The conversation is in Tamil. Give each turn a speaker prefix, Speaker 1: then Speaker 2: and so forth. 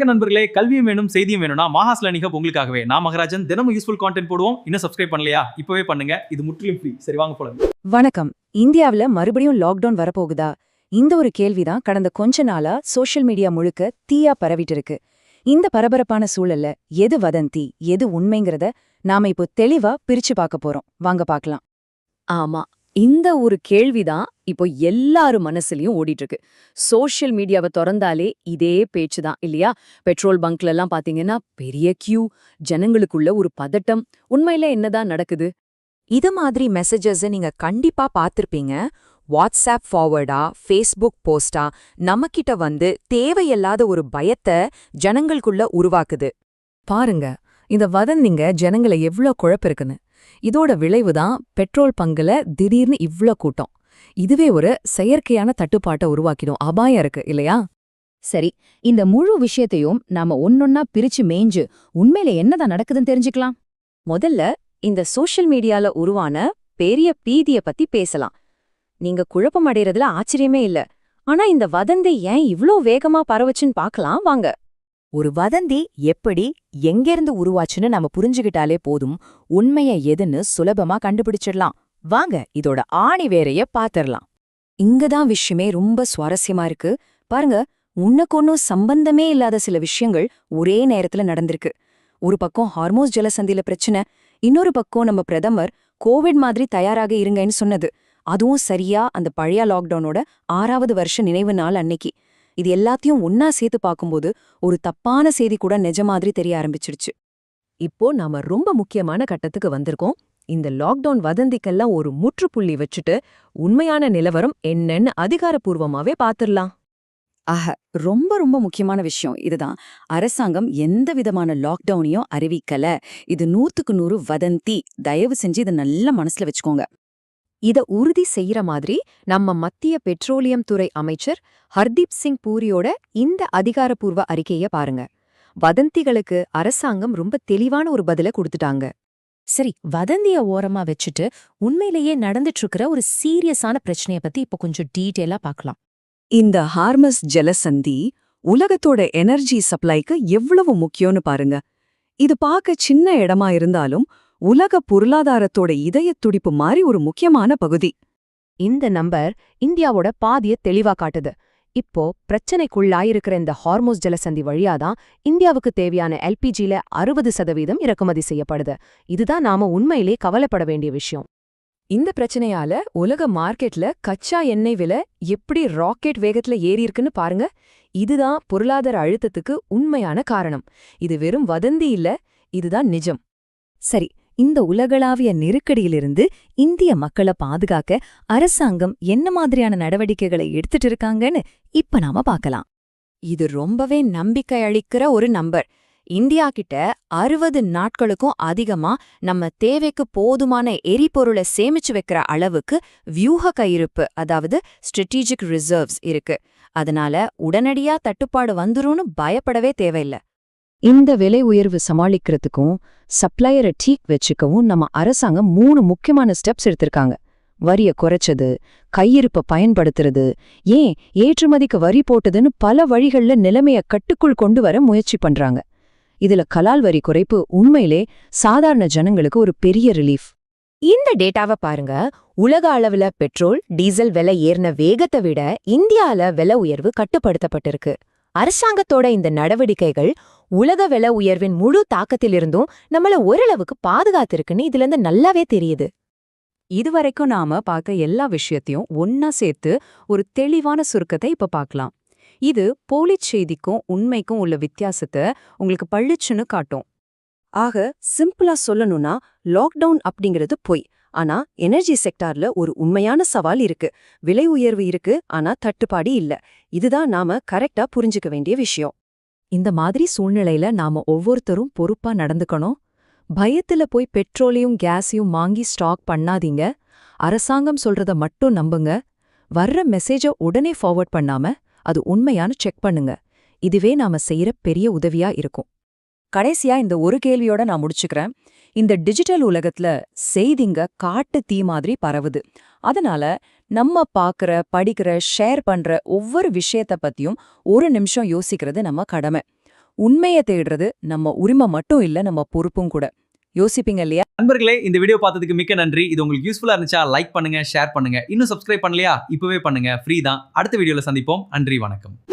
Speaker 1: வணக்க நண்பர்களே, கல்வியும் வேணும் செய்தியும் வேணும்னா மாஹாஸ் லேர்னிங் ஹப் உங்களுக்காகவே. நான் மகராஜன். தினமும் யூஸ்ஃபுல் கான்டென்ட் போடுவோம். இன்னும் சப்ஸ்கிரைப் பண்ணலையா? இப்பவே பண்ணுங்க. இது முற்றிலும் ஃப்ரீ. சரி வாங்க போலாம்.
Speaker 2: வணக்கம். இந்தியாவுல மறுபடியும் லாக்டவுன் வரப்போகுதா? இந்த ஒரு கேள்விதான் கடந்த கொஞ்ச நாளா சோஷியல் மீடியா முழுக்க தீயா பரவிட்டு இருக்கு. இந்த பரபரப்பான சூழல்ல எது வதந்தி, எது உண்மைங்கிறத நாம இப்போ தெளிவா பிரிச்சு பார்க்க போறோம். வாங்க பார்க்கலாம்.
Speaker 3: ஆமா, இந்த ஒரு கேள்விதான் இப்போ எல்லாரு மனசுலயும் ஓடிட்டு இருக்கு. சோஷியல் மீடியாவை திறந்தாலே இதே பேச்சுதான் இல்லையா? பெட்ரோல் பங்க்ல எல்லாம் பாத்தீங்கன்னா பெரிய கியூ, ஜனங்களுக்குள்ள ஒரு பதட்டம். உண்மையில என்னதான் நடக்குது?
Speaker 2: இது மாதிரி மெசேஜஸ் நீங்க கண்டிப்பா பார்த்திருப்பீங்க. வாட்ஸ்அப் ஃபார்வர்டா, ஃபேஸ்புக் போஸ்டா நம்மகிட்ட வந்து தேவையில்லாத ஒரு பயத்தை ஜனங்களுக்குள்ள உருவாக்குது. பாருங்க, இந்த வதந்திங்க ஜனங்களை எவ்ளோ குழப்பிருக்குன்னு. இதோட விளைவுதான் பெட்ரோல் பங்குல திடீர்னு இவ்ளோ கூட்டம். இதுவே ஒரு செயற்கையான தட்டுப்பாட்டை உருவாக்கிடும். அபாயம் இருக்கு இல்லையா?
Speaker 3: சரி, இந்த முழு விஷயத்தையும் நாம ஒன்னொன்னா பிரிச்சு மேய்ஞ்சு உண்மையில என்னதான் நடக்குதுன்னு தெரிஞ்சுக்கலாம்.
Speaker 2: முதல்ல இந்த சோஷியல் மீடியால உருவான பெரிய பீதிய பத்தி பேசலாம். நீங்க குழப்பம் அடைறதுல ஆச்சரியமே இல்ல. ஆனா இந்த வதந்தி ஏன் இவ்ளோ வேகமா பரவச்சுன்னு பார்க்கலாம் வாங்க. ஒரு வதந்தி எப்படி எங்கிருந்து உருவாச்சுன்னு நம்ம புரிஞ்சுகிட்டாலே போதும், உண்மைய எதுன்னு சுலபமா கண்டுபிடிச்சிடலாம். வாங்க இதோட ஆணி வேரைய பாத்திரலாம். இங்கதான் விஷயமே ரொம்ப சுவாரஸ்யமா இருக்கு. பாருங்க, உன்னுக்கொன்னும் சம்பந்தமே இல்லாத சில விஷயங்கள் ஒரே நேரத்துல நடந்திருக்கு. ஒரு பக்கம் ஹார்மோஸ் ஜலசந்தியில பிரச்சனை, இன்னொரு பக்கம் நம்ம பிரதமர் கோவிட் மாதிரி தயாராக இருங்கன்னு சொன்னது. அதுவும் சரியா அந்த பழைய லாக்டவுனோட 6வது வருஷ நினைவு நாள் அன்னைக்கு. இது எல்லாத்தையும் ஒன்னா சேர்த்து பார்க்கும்போது ஒரு தப்பான செய்தி கூட நிஜ மாதிரி தெரிய ஆரம்பிச்சிடுச்சு. இப்போ நாம ரொம்ப முக்கியமான கட்டத்துக்கு வந்திருக்கோம். இந்த லாக்டவுன் வதந்திக்கெல்லாம் ஒரு முற்றுப்புள்ளி வச்சுட்டு உண்மையான நிலவரம் என்னன்னு அதிகாரப்பூர்வமாவே பாத்துரலாம். ரொம்ப ரொம்ப முக்கியமான விஷயம் இதுதான். அரசாங்கம் எந்த விதமான லாக்டவுனையும் அறிவிக்கல. இது 100க்கு 100 வதந்தி. தயவு செஞ்சு இதை நல்லா மனசுல வச்சுக்கோங்க. இத உறுதி செய்யற மாதிரி நம்ம மத்திய பெட்ரோலியம் துறை அமைச்சர் ஹர்தீப் சிங் பூரியோட இந்த அதிகாரப்பூர்வ அறிக்கைய பாருங்க. வதந்திகளுக்கு அரசாங்கம் ரொம்ப தெளிவான ஒரு பதில கொடுத்துட்டாங்க. சரி, வதந்திய ஓரமா வச்சுட்டு உண்மையிலேயே நடந்துட்டு இருக்கிற ஒரு சீரியஸான பிரச்சனைய பத்தி இப்ப கொஞ்சம் டீட்டெயிலா பார்க்கலாம். இந்த ஹார்மஸ் ஜலசந்தி உலகத்தோட எனர்ஜி சப்ளைக்கு எவ்வளவு முக்கியம்னு பாருங்க. இது பார்க்க சின்ன இடமா இருந்தாலும் உலக பொருளாதாரத்தோட இதயத் துடிப்பு மாதிரி ஒரு முக்கியமான பகுதி. இந்த நம்பர் இந்தியாவோட பாதிய தெளிவா காட்டுது. இப்போ பிரச்சனைக்குள்ளாயிருக்கிற இந்த ஹார்மோஸ் ஜலசந்தி வழியாதான் இந்தியாவுக்கு தேவையான எல்பிஜில 60% இறக்குமதி செய்யப்படுது. இதுதான் நாம உண்மையிலே கவலைப்பட வேண்டிய விஷயம். இந்த பிரச்சனையால உலக மார்க்கெட்ல கச்சா எண்ணெய் விலை எப்படி ராக்கெட் வேகத்துல ஏறியிருக்குன்னு பாருங்க. இதுதான் பொருளாதார அழுத்தத்துக்கு உண்மையான காரணம். இது வெறும் வதந்தி இல்ல, இதுதான் நிஜம். சரி, இந்த உலகளாவிய நெருக்கடியிலிருந்து இந்திய மக்களை பாதுகாக்க அரசாங்கம் என்ன மாதிரியான நடவடிக்கைகளை எடுத்துட்டு இருக்காங்கன்னு இப்ப நாம பார்க்கலாம். இது ரொம்பவே நம்பிக்கை அளிக்கிற ஒரு நம்பர். இந்தியா கிட்ட 60 நாட்களுக்கும் அதிகமா நம்ம தேவைக்கு போதுமான எரிபொருளை சேமிச்சு வைக்கிற அளவுக்கு வியூக கையிருப்பு, அதாவது ஸ்ட்ராட்டஜிக் ரிசர்வ்ஸ் இருக்கு. அதனால உடனடியா தட்டுப்பாடு வந்துரும்னு பயப்படவே தேவையில்ல. இந்த விலை உயர்வு சமாளிக்கிறதுக்கும் சப்ளையரை டீக் வச்சுக்கவும் நம்ம அரசாங்கம் 3 முக்கியமான ஸ்டெப்ஸ் எடுத்திருக்காங்க. வரிய குறைச்சது, கையிருப்பை பயன்படுத்துறது, ஏன் ஏற்றுமதிக்கு வரி போட்டதுன்னு பல வழிகள்ல நிலைமைய கட்டுக்குள் கொண்டு வர முயற்சி பண்றாங்க. இதுல கலால் வரி குறைப்பு உண்மையிலே சாதாரண ஜனங்களுக்கு ஒரு பெரிய ரிலீஃப். இந்த டேட்டாவை பாருங்க. உலக அளவுல பெட்ரோல், டீசல் விலை ஏறின வேகத்தை விட இந்தியால விலை உயர்வு கட்டுப்படுத்தப்பட்டிருக்கு. அரசாங்கத்தோட இந்த நடவடிக்கைகள் உலக விலை உயர்வின் முழு தாக்கத்திலிருந்தும் நம்மள ஓரளவுக்கு பாதுகாத்திருக்குன்னு இதுல இருந்து நல்லாவே தெரியுது. இதுவரைக்கும் நாம பார்க்க எல்லா விஷயத்தையும் ஒன்னா சேர்த்து ஒரு தெளிவான சுருக்கத்தை இப்ப பார்க்கலாம். இது போலிச் செய்திக்கும் உண்மைக்கும் உள்ள வித்தியாசத்தை உங்களுக்கு பளிச்சுன்னு காட்டும். ஆக சிம்பிளா சொல்லணும்னா, லாக்டவுன் அப்படிங்கிறது பொய். ஆனா எனர்ஜி செக்டார்ல ஒரு உண்மையான சவால் இருக்கு. விலை உயர்வு இருக்கு, ஆனா தட்டுப்பாடு இல்ல. இதுதான் நாம கரெக்டா புரிஞ்சுக்க வேண்டிய விஷயம். இந்த மாதிரி சூழ்நிலையில நாம ஒவ்வொருத்தரும் பொறுப்பா நடந்துக்கணும். பயத்துல போய் பெட்ரோலையும் கேஸையும் வாங்கி ஸ்டாக் பண்ணாதீங்க. அரசாங்கம் சொல்றத மட்டும் நம்புங்க. வர்ற மெசேஜ உடனே ஃபார்வர்ட் பண்ணாம அது உண்மையான செக் பண்ணுங்க. இதுவே நாம செய்யற பெரிய உதவியா இருக்கும். கடைசியா இந்த ஒரு கேள்வியோட நான் முடிச்சுக்கிறேன். இந்த டிஜிட்டல் உலகத்துல செய்திங்க காட்டு தீ மாதிரி பரவுது. அதனால நம்ம பார்க்கற, படிக்கிற, ஷேர் பண்ற ஒவ்வொரு விஷயத்த பத்தியும் ஒரு நிமிஷம் யோசிக்கிறது நம்ம கடமை. உண்மையை தேடுறது நம்ம உரிமை மட்டும் இல்ல, நம்ம பொறுப்பும் கூட. யோசிப்பீங்க இல்லையா?
Speaker 1: நண்பர்களே, இந்த வீடியோ பார்த்ததுக்கு மிக்க நன்றி. இது உங்களுக்கு யூஸ்ஃபுல்லா இருந்துச்சா லைக் பண்ணுங்க, ஷேர் பண்ணுங்க. இன்னும் சப்ஸ்கிரைப் பண்ணலையா? இப்பவே பண்ணுங்க, ஃப்ரீ தான். அடுத்த வீடியோல சந்திப்போம். நன்றி, வணக்கம்.